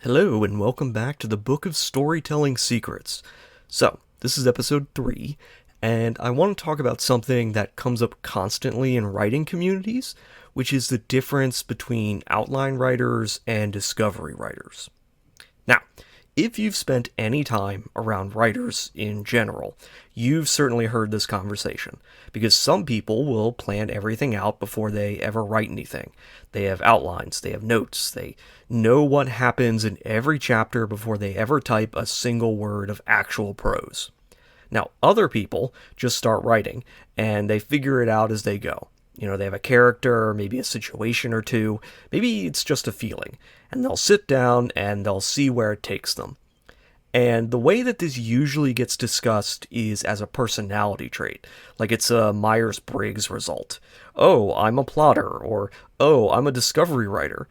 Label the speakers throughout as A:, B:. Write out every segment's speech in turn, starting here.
A: Hello, and welcome back to the Book of Storytelling Secrets. So, this is episode 3, and I want to talk about something that comes up constantly in writing communities, which is the difference between outline writers and discovery writers. Now, if you've spent any time around writers in general, you've certainly heard this conversation, because some people will plan everything out before they ever write anything. They have outlines, they have notes, they know what happens in every chapter before they ever type a single word of actual prose. Now, other people just start writing, and they figure it out as they go. They have a character, maybe a situation or two, maybe it's just a feeling, and they'll sit down and they'll see where it takes them. And the way that this usually gets discussed is as a personality trait, like it's a Myers-Briggs result. Oh, I'm a plotter, or oh, I'm a discovery writer.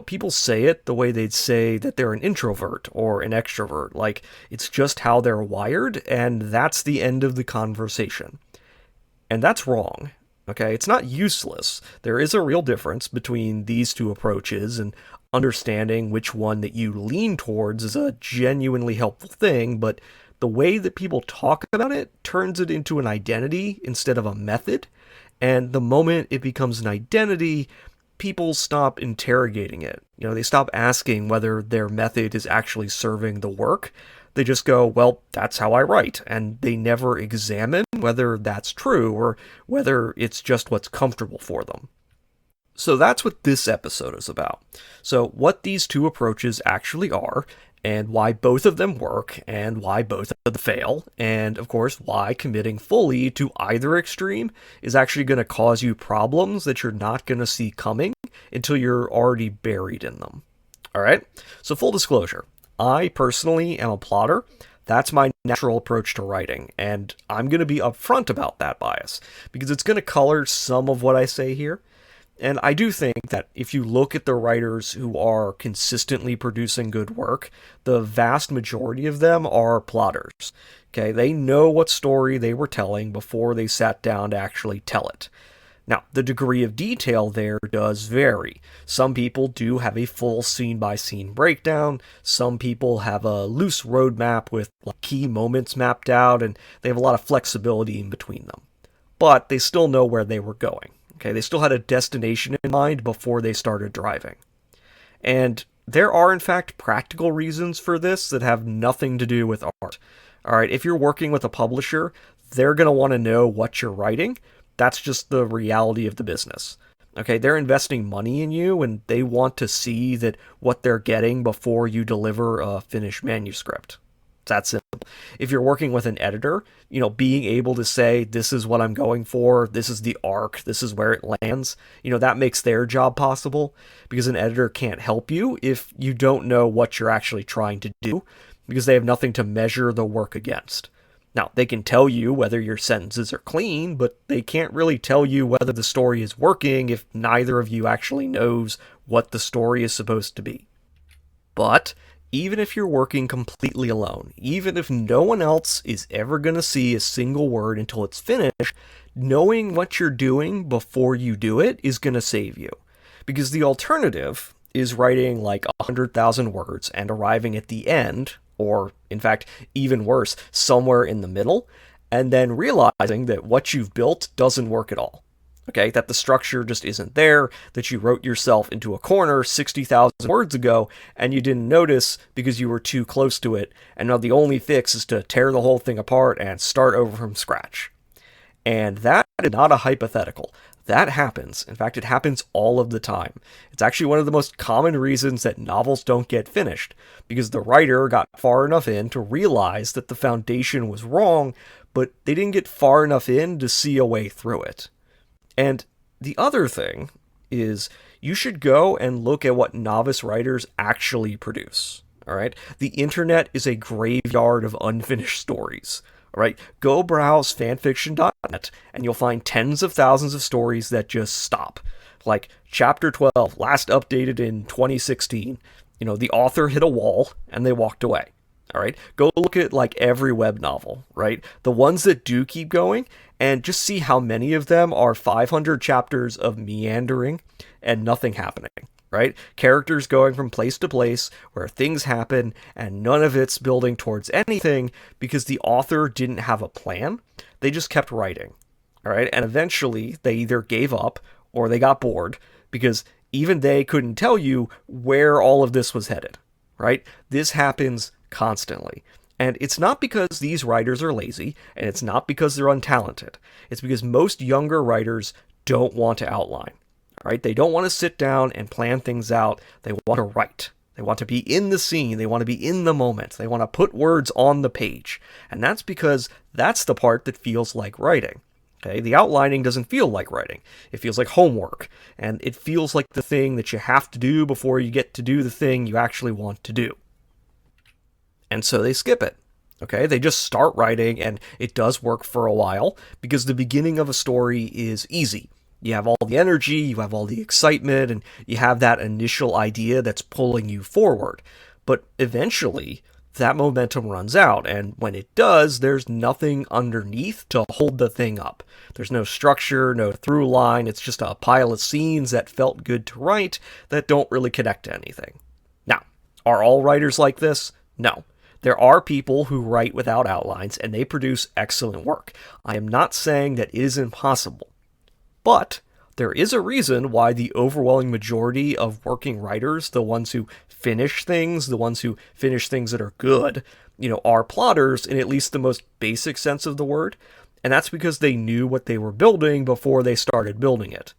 A: People say it the way they'd say that they're an introvert or an extrovert, like it's just how they're wired, and that's the end of the conversation. And that's wrong. Okay, it's not useless. There is a real difference between these two approaches, and understanding which one that you lean towards is a genuinely helpful thing, but the way that people talk about it turns it into an identity instead of a method, and the moment it becomes an identity, people stop interrogating it. They stop asking whether their method is actually serving the work. They just go, well, that's how I write, and they never examine whether that's true or whether it's just what's comfortable for them. So that's what this episode is about. So, what these two approaches actually are, and why both of them work, and why both of them fail, and of course, why committing fully to either extreme is actually going to cause you problems that you're not going to see coming until you're already buried in them. Alright? So, full disclosure, I personally am a plotter. That's my natural approach to writing, and I'm going to be upfront about that bias, because it's going to color some of what I say here. And I do think that if you look at the writers who are consistently producing good work, the vast majority of them are plotters. Okay, they know what story they were telling before they sat down to actually tell it. Now, the degree of detail there does vary. Some people do have a full scene-by-scene breakdown, some people have a loose roadmap with key moments mapped out, and they have a lot of flexibility in between them. But they still know where they were going. Okay, they still had a destination in mind before they started driving. And there are, in fact, practical reasons for this that have nothing to do with art. Alright, if you're working with a publisher, they're going to want to know what you're writing. That's just the reality of the business. Okay, they're investing money in you, and they want to see that what they're getting before you deliver a finished manuscript. That's simple. If you're working with an editor, being able to say, this is what I'm going for, this is the arc, this is where it lands, that makes their job possible, because an editor can't help you if you don't know what you're actually trying to do, because they have nothing to measure the work against. Now, they can tell you whether your sentences are clean, but they can't really tell you whether the story is working if neither of you actually knows what the story is supposed to be. But even if you're working completely alone, even if no one else is ever going to see a single word until it's finished, knowing what you're doing before you do it is going to save you. Because the alternative is writing like 100,000 words and arriving at the end, or in fact, even worse, somewhere in the middle, and then realizing that what you've built doesn't work at all. Okay, that the structure just isn't there, that you wrote yourself into a corner 60,000 words ago, and you didn't notice because you were too close to it, and now the only fix is to tear the whole thing apart and start over from scratch. And that is not a hypothetical. That happens. In fact, it happens all of the time. It's actually one of the most common reasons that novels don't get finished, because the writer got far enough in to realize that the foundation was wrong, but they didn't get far enough in to see a way through it. And the other thing is you should go and look at what novice writers actually produce. All right? The internet is a graveyard of unfinished stories. All right? Go browse fanfiction.net and you'll find tens of thousands of stories that just stop. Like chapter 12, last updated in 2016. The author hit a wall and they walked away. All right, go look at like every web novel, right? The ones that do keep going, and just see how many of them are 500 chapters of meandering and nothing happening, right? Characters going from place to place where things happen and none of it's building towards anything because the author didn't have a plan. They just kept writing, all right? And eventually they either gave up or they got bored because even they couldn't tell you where all of this was headed, right? This happens constantly. And it's not because these writers are lazy, and it's not because they're untalented. It's because most younger writers don't want to outline, right? They don't want to sit down and plan things out. They want to write. They want to be in the scene. They want to be in the moment. They want to put words on the page. And that's because that's the part that feels like writing. Okay, the outlining doesn't feel like writing. It feels like homework, and it feels like the thing that you have to do before you get to do the thing you actually want to do. And so they skip it. Okay, they just start writing, and it does work for a while because the beginning of a story is easy. You have all the energy, you have all the excitement, and you have that initial idea that's pulling you forward. But eventually, that momentum runs out, and when it does, there's nothing underneath to hold the thing up. There's no structure, no through line, it's just a pile of scenes that felt good to write that don't really connect to anything. Now, are all writers like this? No. There are people who write without outlines, and they produce excellent work. I am not saying that it is impossible. But there is a reason why the overwhelming majority of working writers, the ones who finish things, the ones who finish things that are good, are plotters in at least the most basic sense of the word. And that's because they knew what they were building before they started building it.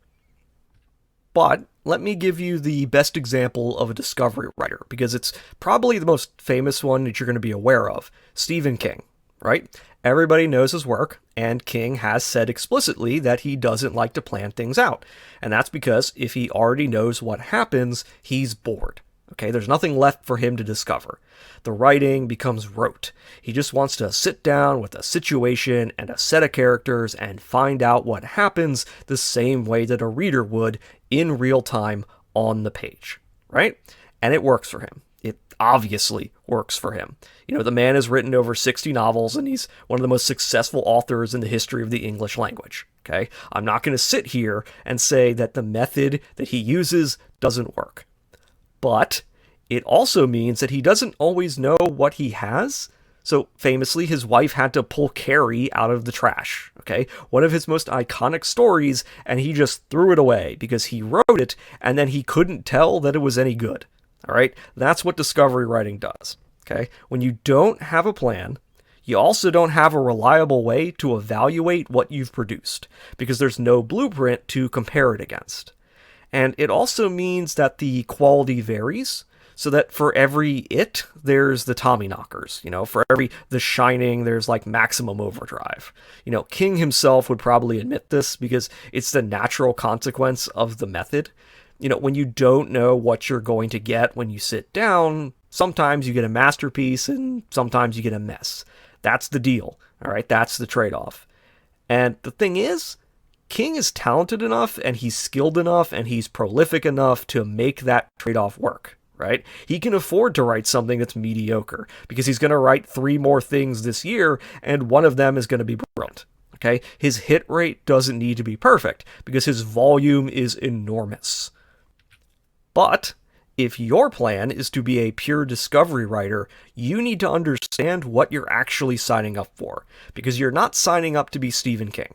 A: But let me give you the best example of a discovery writer, because it's probably the most famous one that you're going to be aware of, Stephen King, right? Everybody knows his work, and King has said explicitly that he doesn't like to plan things out. And that's because if he already knows what happens, he's bored. Okay, there's nothing left for him to discover. The writing becomes rote. He just wants to sit down with a situation and a set of characters and find out what happens the same way that a reader would in real time on the page, right? And it works for him. It obviously works for him. The man has written over 60 novels, and he's one of the most successful authors in the history of the English language, okay? I'm not going to sit here and say that the method that he uses doesn't work. But it also means that he doesn't always know what he has. So famously, his wife had to pull Carrie out of the trash, okay? One of his most iconic stories, and he just threw it away because he wrote it and then he couldn't tell that it was any good, all right? That's what discovery writing does, okay? When you don't have a plan, you also don't have a reliable way to evaluate what you've produced because there's no blueprint to compare it against. And it also means that the quality varies, so that for every It, there's the Tommyknockers. For every The Shining, there's like Maximum Overdrive. King himself would probably admit this because it's the natural consequence of the method. When you don't know what you're going to get when you sit down, sometimes you get a masterpiece and sometimes you get a mess. That's the deal, all right? That's the trade-off. And the thing is, King is talented enough and he's skilled enough and he's prolific enough to make that trade-off work, right? He can afford to write something that's mediocre because he's going to write 3 more things this year and one of them is going to be brilliant, okay? His hit rate doesn't need to be perfect because his volume is enormous. But if your plan is to be a pure discovery writer, you need to understand what you're actually signing up for because you're not signing up to be Stephen King.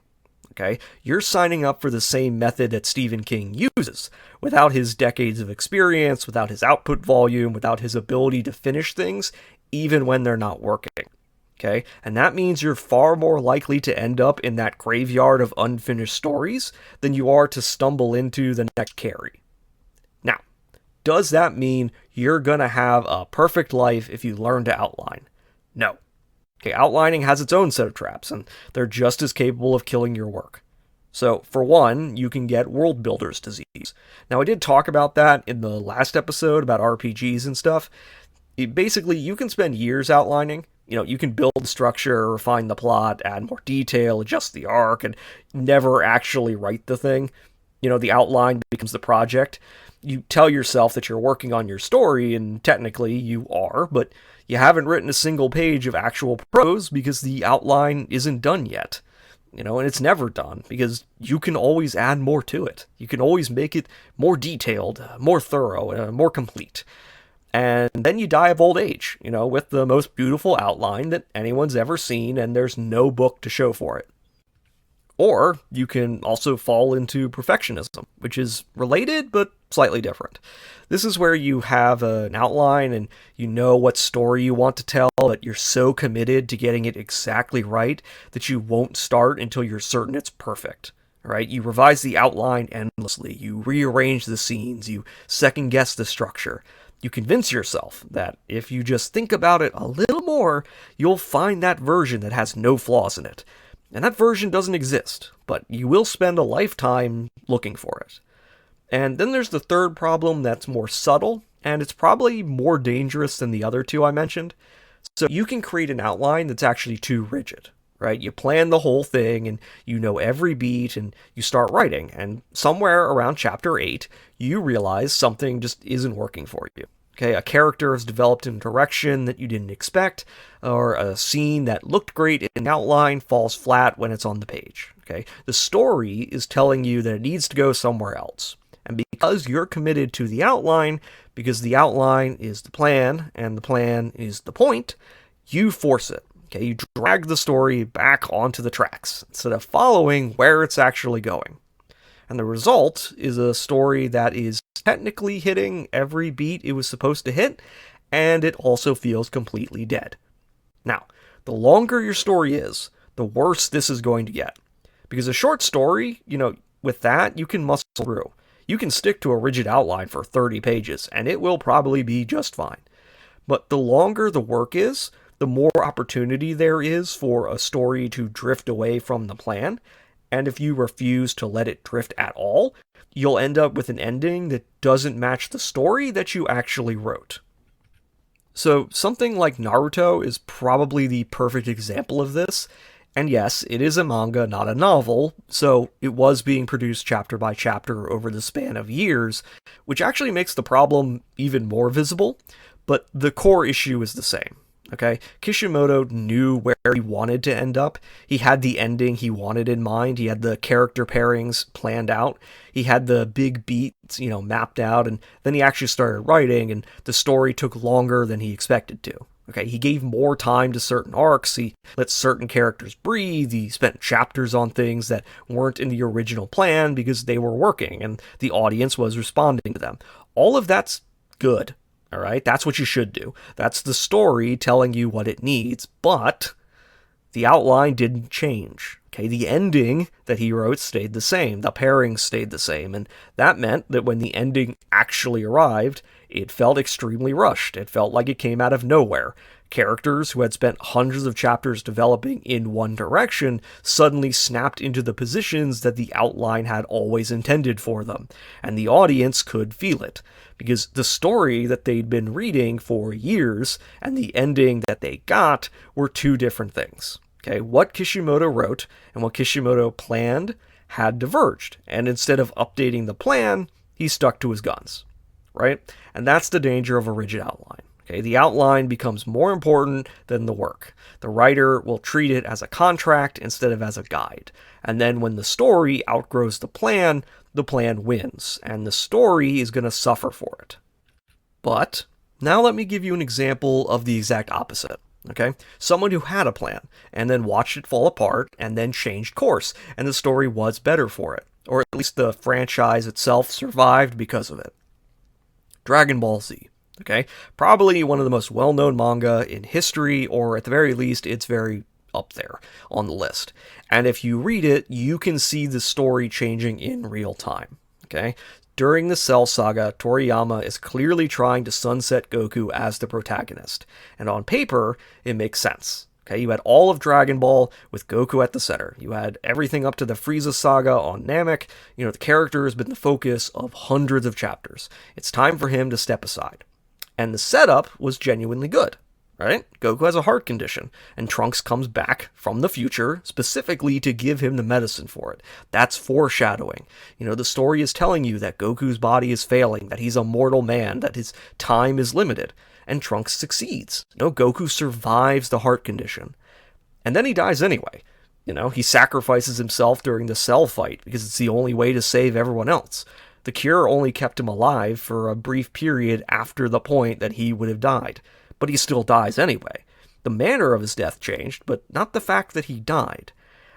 A: Okay, you're signing up for the same method that Stephen King uses, without his decades of experience, without his output volume, without his ability to finish things, even when they're not working. Okay, and that means you're far more likely to end up in that graveyard of unfinished stories than you are to stumble into the next Carrie. Now, does that mean you're gonna have a perfect life if you learn to outline? No. Okay, outlining has its own set of traps, and they're just as capable of killing your work. So, for one, you can get world builder's disease. Now, I did talk about that in the last episode about RPGs and stuff. Basically, you can spend years outlining. You can build the structure, refine the plot, add more detail, adjust the arc, and never actually write the thing. The outline becomes the project. You tell yourself that you're working on your story, and technically you are, but you haven't written a single page of actual prose because the outline isn't done yet. and it's never done because you can always add more to it. You can always make it more detailed, more thorough, more complete. And then you die of old age, with the most beautiful outline that anyone's ever seen, and there's no book to show for it. Or you can also fall into perfectionism, which is related but slightly different. This is where you have an outline and you know what story you want to tell, but you're so committed to getting it exactly right that you won't start until you're certain it's perfect. Right? You revise the outline endlessly, you rearrange the scenes, you second guess the structure. You convince yourself that if you just think about it a little more, you'll find that version that has no flaws in it. And that version doesn't exist, but you will spend a lifetime looking for it. And then there's the third problem that's more subtle, and it's probably more dangerous than the other two I mentioned. So you can create an outline that's actually too rigid, right? You plan the whole thing, and you know every beat, and you start writing, and somewhere around chapter 8, you realize something just isn't working for you. Okay, a character has developed in a direction that you didn't expect, or a scene that looked great in outline falls flat when it's on the page. Okay, the story is telling you that it needs to go somewhere else. And because you're committed to the outline, because the outline is the plan, and the plan is the point, you force it. Okay, you drag the story back onto the tracks, instead of following where it's actually going. And the result is a story that is technically hitting every beat it was supposed to hit, and it also feels completely dead. Now, the longer your story is, the worse this is going to get. Because a short story, with that, you can muscle through. You can stick to a rigid outline for 30 pages, and it will probably be just fine. But the longer the work is, the more opportunity there is for a story to drift away from the plan. And if you refuse to let it drift at all, you'll end up with an ending that doesn't match the story that you actually wrote. So something like Naruto is probably the perfect example of this. And yes, it is a manga, not a novel, so it was being produced chapter by chapter over the span of years, which actually makes the problem even more visible, but the core issue is the same. Okay, Kishimoto knew where he wanted to end up. He had the ending he wanted in mind. He had the character pairings planned out. He had the big beats, mapped out, and then he actually started writing, and the story took longer than he expected to. Okay, he gave more time to certain arcs. He let certain characters breathe. He spent chapters on things that weren't in the original plan because they were working, and the audience was responding to them. All of that's good. All right, that's what you should do. That's the story telling you what it needs, but the outline didn't change. Okay, the ending that he wrote stayed the same. The pairings stayed the same, and that meant that when the ending actually arrived, it felt extremely rushed. It felt like it came out of nowhere. Characters who had spent hundreds of chapters developing in one direction suddenly snapped into the positions that the outline had always intended for them, and the audience could feel it, because the story that they'd been reading for years and the ending that they got were two different things. Okay, what Kishimoto wrote and what Kishimoto planned had diverged, and instead of updating the plan, he stuck to his guns, right? And that's the danger of a rigid outline. Okay, the outline becomes more important than the work. The writer will treat it as a contract instead of as a guide. And then when the story outgrows the plan wins, and the story is going to suffer for it. But now let me give you an example of the exact opposite. Okay, someone who had a plan and then watched it fall apart and then changed course, and the story was better for it, or at least the franchise itself survived because of it. Dragon Ball Z. Okay, probably one of the most well-known manga in history, or at the very least, it's very up there on the list. And if you read it, you can see the story changing in real time. Okay, during the Cell Saga, Toriyama is clearly trying to sunset Goku as the protagonist, and on paper, it makes sense. Okay, you had all of Dragon Ball with Goku at the center. You had everything up to the Frieza saga on Namek. The character has been the focus of hundreds of chapters. It's time for him to step aside. And the setup was genuinely good, right? Goku has a heart condition, and Trunks comes back from the future specifically to give him the medicine for it. That's foreshadowing. The story is telling you that Goku's body is failing, that he's a mortal man, that his time is limited, and Trunks succeeds. Goku survives the heart condition. And then he dies anyway. He sacrifices himself during the Cell fight because it's the only way to save everyone else. The cure only kept him alive for a brief period after the point that he would have died, but he still dies anyway. The manner of his death changed, but not the fact that he died.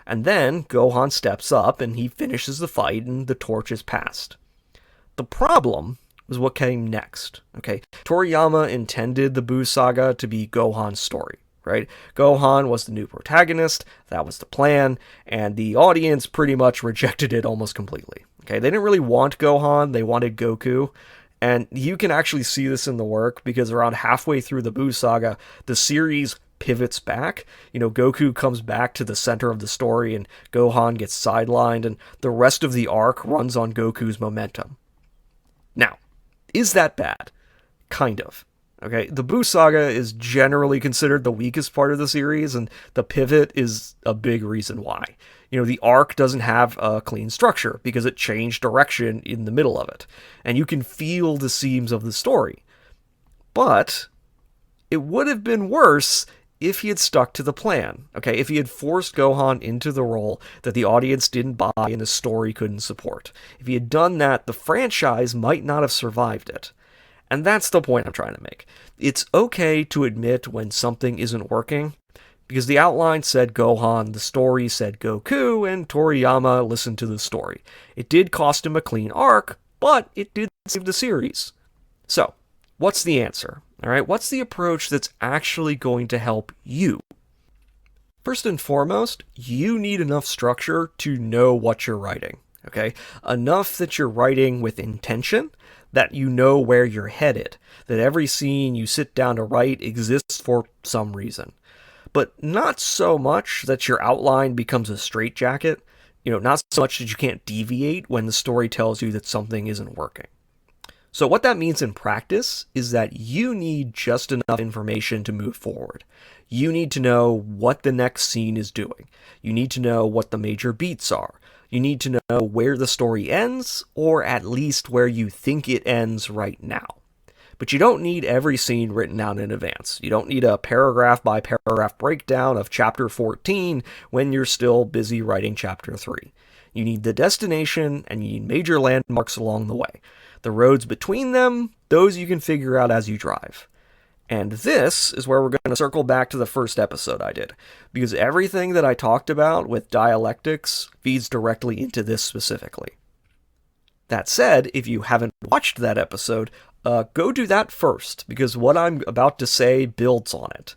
A: And then Gohan steps up and he finishes the fight and the torch is passed. The problem was what came next. Okay, Toriyama intended the Buu Saga to be Gohan's story, right? Gohan was the new protagonist, that was the plan, and the audience pretty much rejected it almost completely. Okay, they didn't really want Gohan, they wanted Goku, and you can actually see this in the work because around halfway through the Buu Saga, the series pivots back. Goku comes back to the center of the story and Gohan gets sidelined, and the rest of the arc runs on Goku's momentum. Now, is that bad? Kind of. Okay, the Buu Saga is generally considered the weakest part of the series, and the pivot is a big reason why. The arc doesn't have a clean structure because it changed direction in the middle of it, and you can feel the seams of the story. But it would have been worse if he had stuck to the plan, okay? If he had forced Gohan into the role that the audience didn't buy and the story couldn't support. If he had done that, the franchise might not have survived it. And that's the point I'm trying to make. It's okay to admit when something isn't working, because the outline said Gohan, the story said Goku, and Toriyama listened to the story. It did cost him a clean arc, but it did save the series. So, what's the answer? Alright, what's the approach that's actually going to help you? First and foremost, you need enough structure to know what you're writing. Okay? Enough that you're writing with intention, that you know where you're headed, that every scene you sit down to write exists for some reason. But not so much that your outline becomes a straitjacket, not so much that you can't deviate when the story tells you that something isn't working. So what that means in practice is that you need just enough information to move forward. You need to know what the next scene is doing. You need to know what the major beats are. You need to know where the story ends, or at least where you think it ends right now. But you don't need every scene written out in advance. You don't need a paragraph by paragraph breakdown of chapter 14 when you're still busy writing chapter 3. You need the destination, and you need major landmarks along the way. The roads between them, those you can figure out as you drive. And this is where we're going to circle back to the first episode I did, because everything that I talked about with dialectics feeds directly into this specifically. That said, if you haven't watched that episode, go do that first, because what I'm about to say builds on it.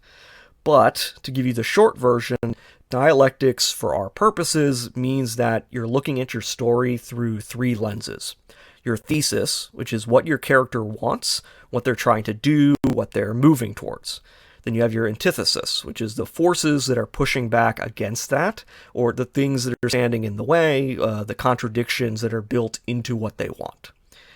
A: But, to give you the short version, dialectics for our purposes means that you're looking at your story through 3 lenses. Your thesis, which is what your character wants, what they're trying to do, what they're moving towards. Then you have your antithesis, which is the forces that are pushing back against that, or the things that are standing in the way, the contradictions that are built into what they want.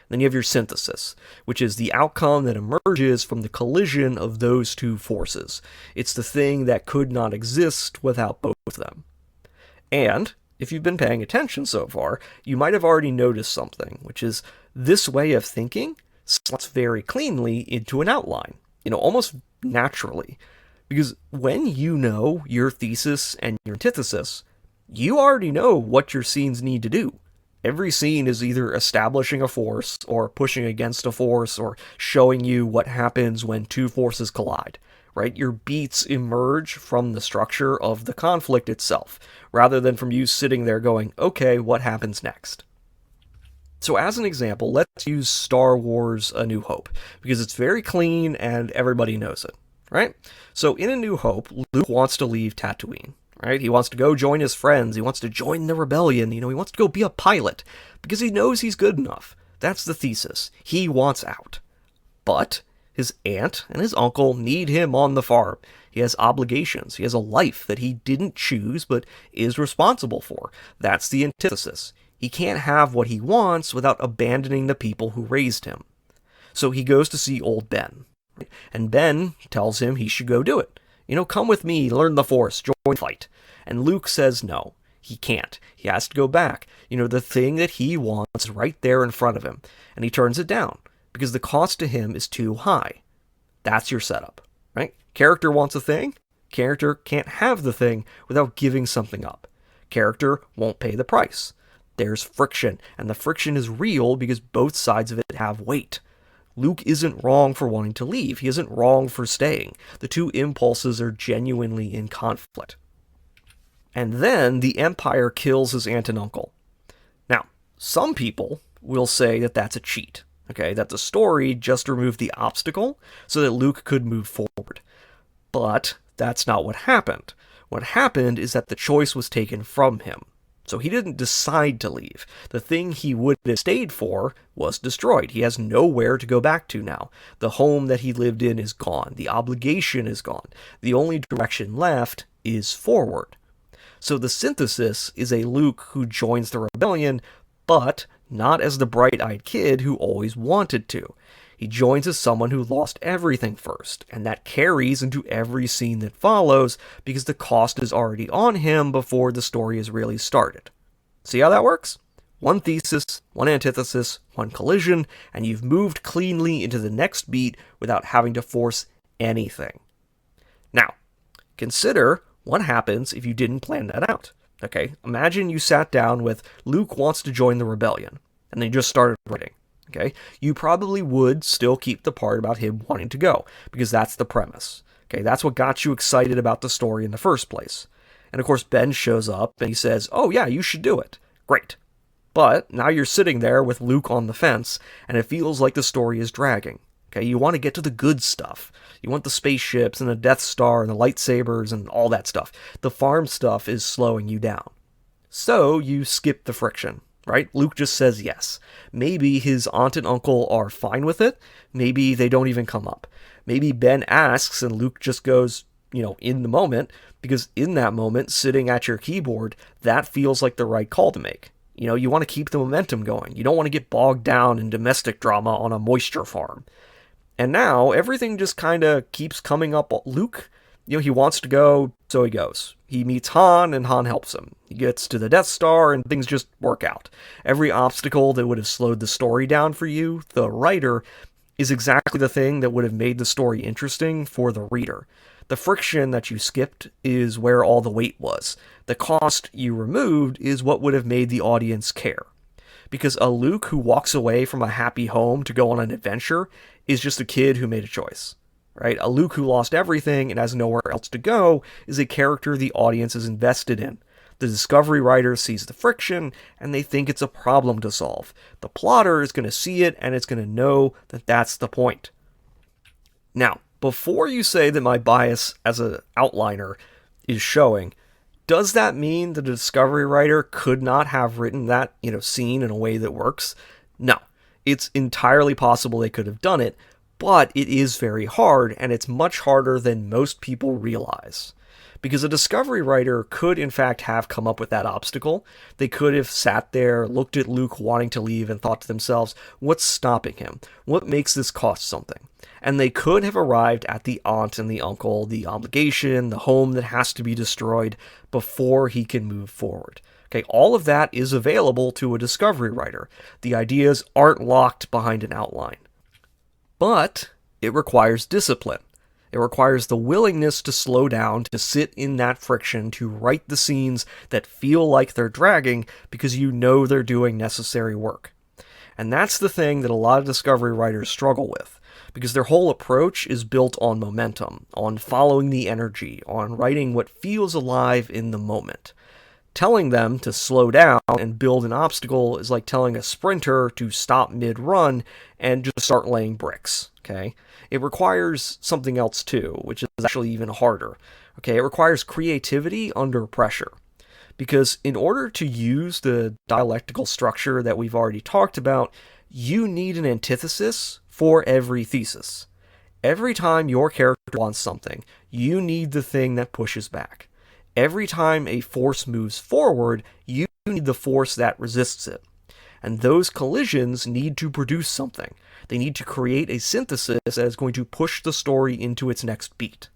A: Then you have your synthesis, which is the outcome that emerges from the collision of those 2 forces. It's the thing that could not exist without both of them. And if you've been paying attention so far, you might have already noticed something, which is this way of thinking slots very cleanly into an outline, almost naturally. Because when you know your thesis and your antithesis, you already know what your scenes need to do. Every scene is either establishing a force, or pushing against a force, or showing you what happens when 2 forces collide. Right? Your beats emerge from the structure of the conflict itself, rather than from you sitting there going, okay, what happens next? So as an example, let's use Star Wars A New Hope, because it's very clean and everybody knows it, right? So in A New Hope, Luke wants to leave Tatooine, right? He wants to go join his friends, he wants to join the rebellion, he wants to go be a pilot, because he knows he's good enough. That's the thesis. He wants out. But his aunt and his uncle need him on the farm. He has obligations. He has a life that he didn't choose but is responsible for. That's the antithesis. He can't have what he wants without abandoning the people who raised him. So he goes to see old Ben. And Ben tells him he should go do it. Come with me, learn the Force, join the fight. And Luke says no. He can't. He has to go back. The thing that he wants is right there in front of him. And he turns it down, because the cost to him is too high. That's your setup, right? Character wants a thing, Character can't have the thing without giving something up. Character won't pay the price. There's friction, and the friction is real because both sides of it have weight. Luke isn't wrong for wanting to leave. He isn't wrong for staying. The two impulses are genuinely in conflict. And then the Empire kills his aunt and uncle. Now, some people will say that that's a cheat, okay? That the story just removed the obstacle so that Luke could move forward. But that's not what happened. What happened is that the choice was taken from him. So he didn't decide to leave. The thing he would have stayed for was destroyed. He has nowhere to go back to now. The home that he lived in is gone. The obligation is gone. The only direction left is forward. So the synthesis is a Luke who joins the rebellion, but not as the bright-eyed kid who always wanted to. He joins as someone who lost everything first, and that carries into every scene that follows because the cost is already on him before the story is really started. See how that works? One thesis, one antithesis, one collision, and you've moved cleanly into the next beat without having to force anything. Now, consider what happens if you didn't plan that out. Okay, imagine you sat down with Luke wants to join the rebellion, and they just started writing. Okay, you probably would still keep the part about him wanting to go, because that's the premise. Okay, that's what got you excited about the story in the first place. And of course, Ben shows up and he says, "Oh yeah, you should do it." Great. But now you're sitting there with Luke on the fence, and it feels like the story is dragging. Okay, you want to get to the good stuff. You want the spaceships and the Death Star and the lightsabers and all that stuff. The farm stuff is slowing you down. So you skip the friction. Right? Luke just says yes. Maybe his aunt and uncle are fine with it. Maybe they don't even come up. Maybe Ben asks and Luke just goes, in the moment, because in that moment, sitting at your keyboard, that feels like the right call to make. You want to keep the momentum going. You don't want to get bogged down in domestic drama on a moisture farm. And now everything just kind of keeps coming up. Luke, he wants to go, so he goes. He meets Han, and Han helps him. He gets to the Death Star, and things just work out. Every obstacle that would have slowed the story down for you, the writer, is exactly the thing that would have made the story interesting for the reader. The friction that you skipped is where all the weight was. The cost you removed is what would have made the audience care. Because a Luke who walks away from a happy home to go on an adventure is just a kid who made a choice. Right? A Luke who lost everything and has nowhere else to go is a character the audience is invested in. The Discovery writer sees the friction, and they think it's a problem to solve. The plotter is going to see it, and it's going to know that that's the point. Now, before you say that my bias as an outliner is showing, does that mean that a Discovery writer could not have written that, scene in a way that works? No. It's entirely possible they could have done it, but it is very hard, and it's much harder than most people realize. Because a Discovery writer could, in fact, have come up with that obstacle. They could have sat there, looked at Luke wanting to leave, and thought to themselves, what's stopping him? What makes this cost something? And they could have arrived at the aunt and the uncle, the obligation, the home that has to be destroyed before he can move forward. Okay, all of that is available to a Discovery writer. The ideas aren't locked behind an outline. But it requires discipline. It requires the willingness to slow down, to sit in that friction, to write the scenes that feel like they're dragging because they're doing necessary work. And that's the thing that a lot of Discovery writers struggle with, because their whole approach is built on momentum, on following the energy, on writing what feels alive in the moment. Telling them to slow down and build an obstacle is like telling a sprinter to stop mid-run and just start laying bricks, okay? It requires something else too, which is actually even harder, okay? It requires creativity under pressure. Because in order to use the dialectical structure that we've already talked about, you need an antithesis for every thesis. Every time your character wants something, you need the thing that pushes back. Every time a force moves forward, you need the force that resists it. And those collisions need to produce something. They need to create a synthesis that is going to push the story into its next beat.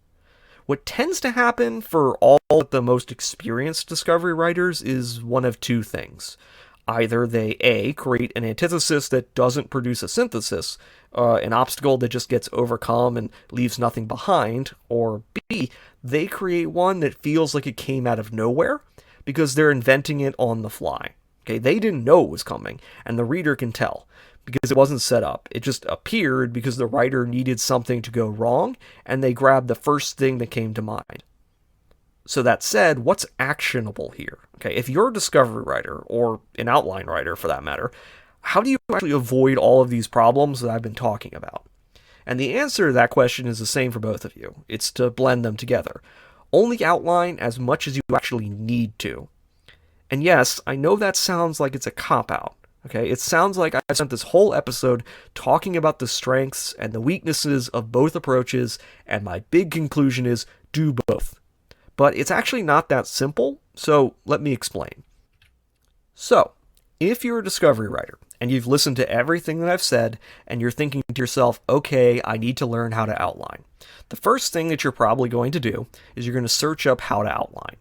A: What tends to happen for all but the most experienced Discovery writers is one of two things. Either they A, create an antithesis that doesn't produce a synthesis, an obstacle that just gets overcome and leaves nothing behind, or B, they create one that feels like it came out of nowhere because they're inventing it on the fly. Okay, they didn't know it was coming, and the reader can tell because it wasn't set up. It just appeared because the writer needed something to go wrong, and they grabbed the first thing that came to mind. So that said, what's actionable here? Okay, if you're a discovery writer, or an outline writer for that matter, how do you actually avoid all of these problems that I've been talking about? And the answer to that question is the same for both of you. It's to blend them together. Only outline as much as you actually need to. And yes, I know that sounds like it's a cop-out. Okay, it sounds like I've spent this whole episode talking about the strengths and the weaknesses of both approaches, and my big conclusion is do both. But it's actually not that simple, so let me explain. So, if you're a discovery writer, and you've listened to everything that I've said, and you're thinking to yourself, okay, I need to learn how to outline. The first thing that you're probably going to do is you're going to search up how to outline.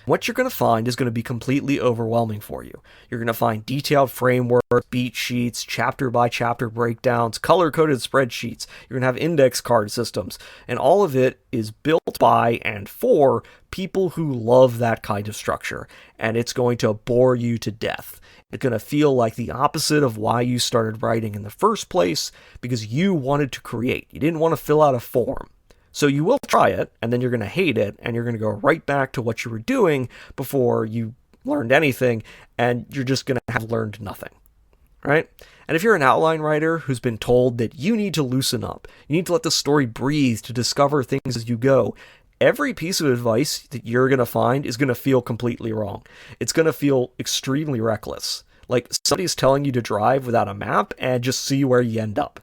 A: What you're going to find is going to be completely overwhelming for you. You're going to find detailed frameworks, beat sheets, chapter-by-chapter breakdowns, color-coded spreadsheets. You're going to have index card systems. And all of it is built by and for people who love that kind of structure. And it's going to bore you to death. It's going to feel like the opposite of why you started writing in the first place, because you wanted to create. You didn't want to fill out a form. So you will try it, and then you're going to hate it, and you're going to go right back to what you were doing before you learned anything, and you're just going to have learned nothing, right? And if you're an outline writer who's been told that you need to loosen up, you need to let the story breathe to discover things as you go, every piece of advice that you're going to find is going to feel completely wrong. It's going to feel extremely reckless. Like somebody's telling you to drive without a map and just see where you end up.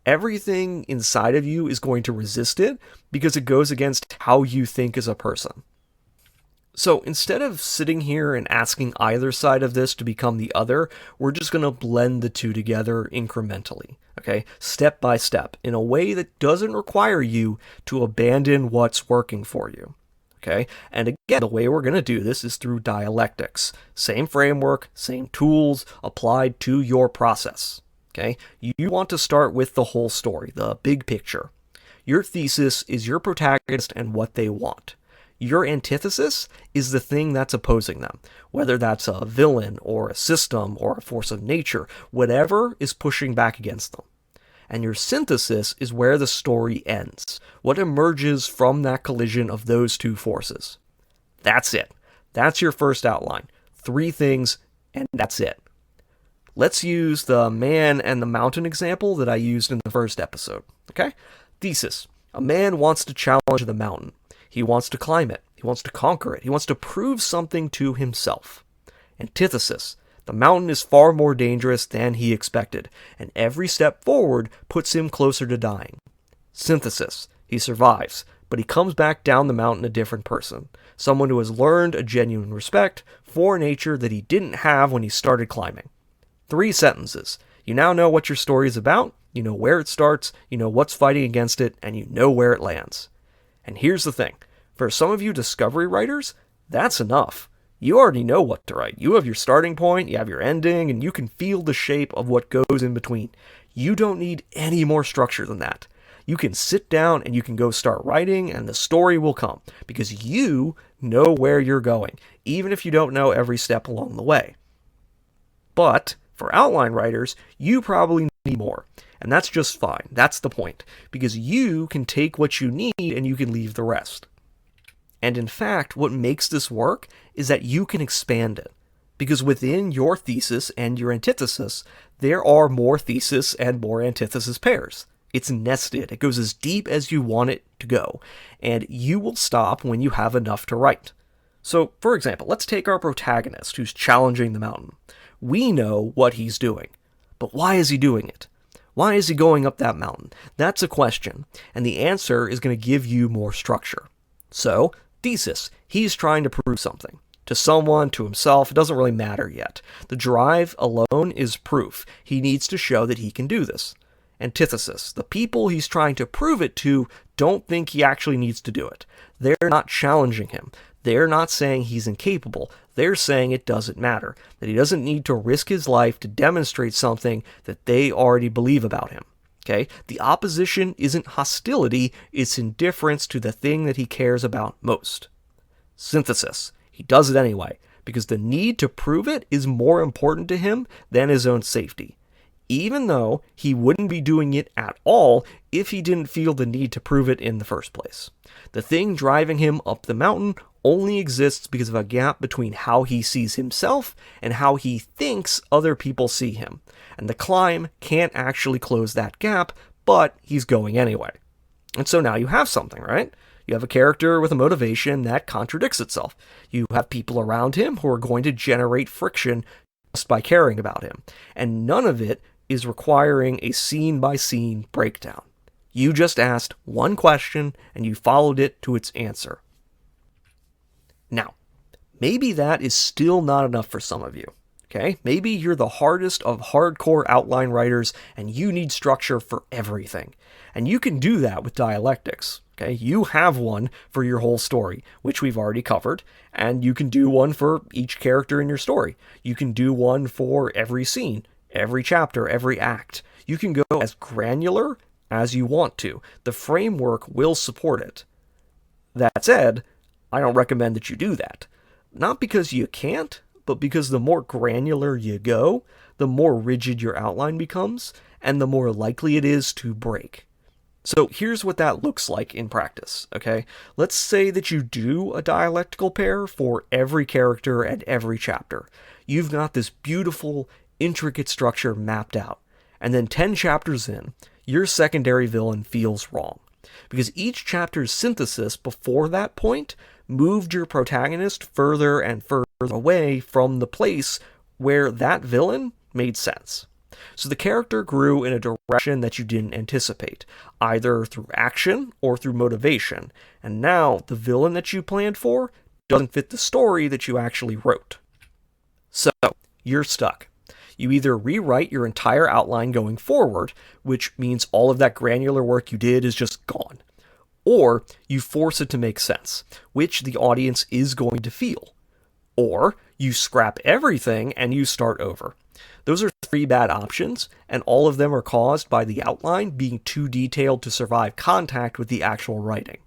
A: Everything inside of you is going to resist it because it goes against how you think as a person. So instead of sitting here and asking either side of this to become the other, we're just going to blend the two together incrementally, okay? Step by step, in a way that doesn't require you to abandon what's working for you, okay? And again, the way we're going to do this is through dialectics. Same framework, same tools applied to your process. Okay, you want to start with the whole story, the big picture. Your thesis is your protagonist and what they want. Your antithesis is the thing that's opposing them, whether that's a villain or a system or a force of nature, whatever is pushing back against them. And your synthesis is where the story ends, what emerges from that collision of those two forces. That's it. That's your first outline. 3 things, and that's it. Let's use the man and the mountain example that I used in the first episode, okay? Thesis. A man wants to challenge the mountain. He wants to climb it. He wants to conquer it. He wants to prove something to himself. Antithesis. The mountain is far more dangerous than he expected, and every step forward puts him closer to dying. Synthesis. He survives, but he comes back down the mountain a different person. Someone who has learned a genuine respect for nature that he didn't have when he started climbing. 3 sentences. You now know what your story is about, you know where it starts, you know what's fighting against it, and you know where it lands. And here's the thing. For some of you discovery writers, that's enough. You already know what to write. You have your starting point, you have your ending, and you can feel the shape of what goes in between. You don't need any more structure than that. You can sit down and you can go start writing, and the story will come, because you know where you're going, even if you don't know every step along the way. But for outline writers, you probably need more. And that's just fine. That's the point. Because you can take what you need and you can leave the rest. And in fact, what makes this work is that you can expand it. Because within your thesis and your antithesis, there are more thesis and more antithesis pairs. It's nested. It goes as deep as you want it to go. And you will stop when you have enough to write. So, for example, let's take our protagonist who's challenging the mountain. We know what he's doing. But why is he doing it? Why is he going up that mountain? That's a question, and the answer is going to give you more structure. So, thesis, he's trying to prove something. To someone, to himself, it doesn't really matter yet. The drive alone is proof. He needs to show that he can do this. Antithesis, the people he's trying to prove it to don't think he actually needs to do it. They're not challenging him. They're not saying he's incapable. They're saying it doesn't matter, that he doesn't need to risk his life to demonstrate something that they already believe about him. Okay? The opposition isn't hostility, it's indifference to the thing that he cares about most. Synthesis. He does it anyway, because the need to prove it is more important to him than his own safety, even though he wouldn't be doing it at all if he didn't feel the need to prove it in the first place. The thing driving him up the mountain only exists because of a gap between how he sees himself and how he thinks other people see him. And the climb can't actually close that gap, but he's going anyway. And so now you have something, right? You have a character with a motivation that contradicts itself. You have people around him who are going to generate friction just by caring about him. And none of it is requiring a scene-by-scene breakdown. You just asked one question and you followed it to its answer. Now, maybe that is still not enough for some of you. Okay? Maybe you're the hardest of hardcore outline writers and you need structure for everything. And you can do that with dialectics. Okay? You have one for your whole story, which we've already covered, and you can do one for each character in your story. You can do one for every scene, every chapter, every act. You can go as granular as you want to. The framework will support it. That said, I don't recommend that you do that. Not because you can't, but because the more granular you go, the more rigid your outline becomes, and the more likely it is to break. So here's what that looks like in practice, okay? Let's say that you do a dialectical pair for every character and every chapter. You've got this beautiful, intricate structure mapped out. And then 10 chapters in, your secondary villain feels wrong. Because each chapter's synthesis before that point moved your protagonist further and further away from the place where that villain made sense. So the character grew in a direction that you didn't anticipate, either through action or through motivation, and now the villain that you planned for doesn't fit the story that you actually wrote. So, you're stuck. You either rewrite your entire outline going forward, which means all of that granular work you did is just gone, or you force it to make sense, which the audience is going to feel, or you scrap everything and you start over. Those are 3 bad options, and all of them are caused by the outline being too detailed to survive contact with the actual writing.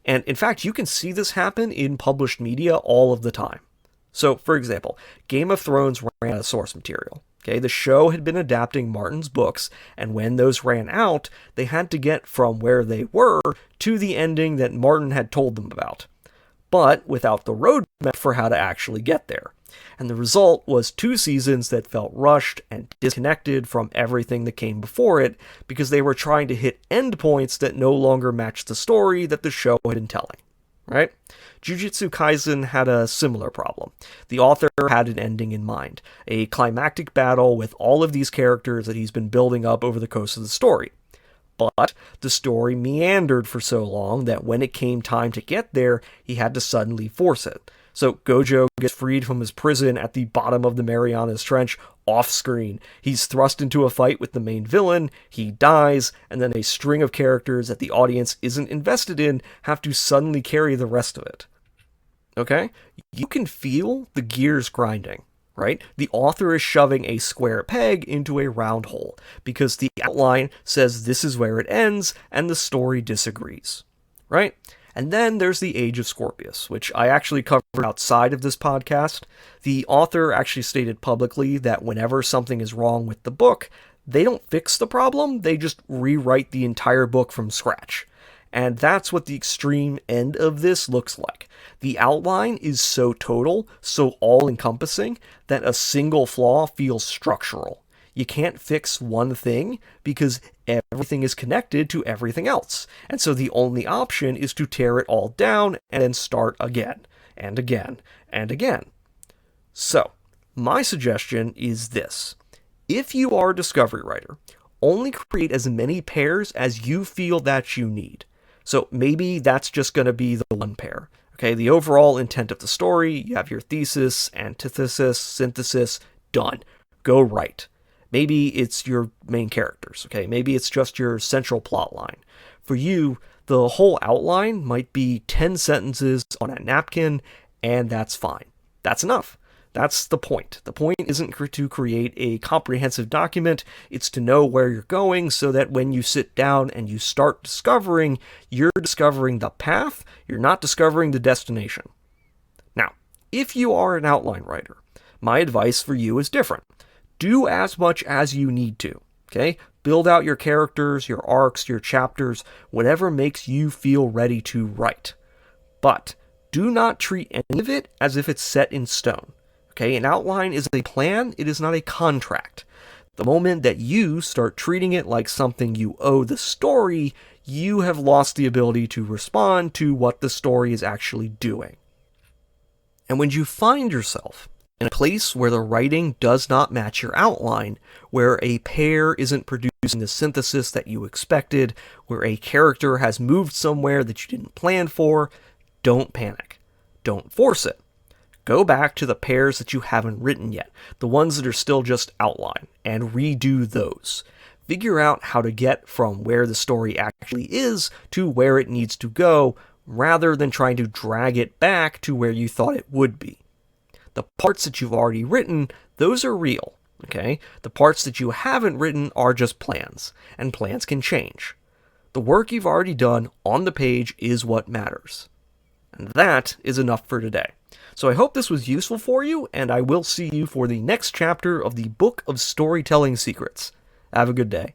A: And in fact, you can see this happen in published media all of the time. So, for example, Game of Thrones ran out of source material. Okay, the show had been adapting Martin's books, and when those ran out, they had to get from where they were to the ending that Martin had told them about, but without the roadmap for how to actually get there. And the result was 2 seasons that felt rushed and disconnected from everything that came before it because they were trying to hit endpoints that no longer matched the story that the show had been telling. Right? Jujutsu Kaisen had a similar problem. The author had an ending in mind, a climactic battle with all of these characters that he's been building up over the course of the story. But the story meandered for so long that when it came time to get there, he had to suddenly force it. So Gojo gets freed from his prison at the bottom of the Marianas Trench off-screen. He's thrust into a fight with the main villain, he dies, and then a string of characters that the audience isn't invested in have to suddenly carry the rest of it. Okay? You can feel the gears grinding, right? The author is shoving a square peg into a round hole, because the outline says this is where it ends, and the story disagrees, right? And then there's the Age of Scorpius, which I actually covered outside of this podcast. The author actually stated publicly that whenever something is wrong with the book, they don't fix the problem, they just rewrite the entire book from scratch. And that's what the extreme end of this looks like. The outline is so total, so all-encompassing, that a single flaw feels structural. You can't fix one thing because everything is connected to everything else. And so the only option is to tear it all down and then start again, and again, and again. So, my suggestion is this. If you are a discovery writer, only create as many pairs as you feel that you need. So maybe that's just going to be the one pair. Okay, the overall intent of the story, you have your thesis, antithesis, synthesis, done. Go write. Maybe it's your main characters, okay? Maybe it's just your central plot line. For you, the whole outline might be 10 sentences on a napkin, and that's fine. That's enough. That's the point. The point isn't to create a comprehensive document, it's to know where you're going so that when you sit down and you start discovering, you're discovering the path, you're not discovering the destination. Now, if you are an outline writer, my advice for you is different. Do as much as you need to, okay? Build out your characters, your arcs, your chapters, whatever makes you feel ready to write. But do not treat any of it as if it's set in stone. Okay, an outline is a plan, it is not a contract. The moment that you start treating it like something you owe the story, you have lost the ability to respond to what the story is actually doing. And when you find yourself in a place where the writing does not match your outline, where a pair isn't producing the synthesis that you expected, where a character has moved somewhere that you didn't plan for, don't panic. Don't force it. Go back to the pairs that you haven't written yet, the ones that are still just outline, and redo those. Figure out how to get from where the story actually is to where it needs to go, rather than trying to drag it back to where you thought it would be. The parts that you've already written, those are real, okay? The parts that you haven't written are just plans, and plans can change. The work you've already done on the page is what matters. And that is enough for today. So I hope this was useful for you, and I will see you for the next chapter of the Book of Storytelling Secrets. Have a good day.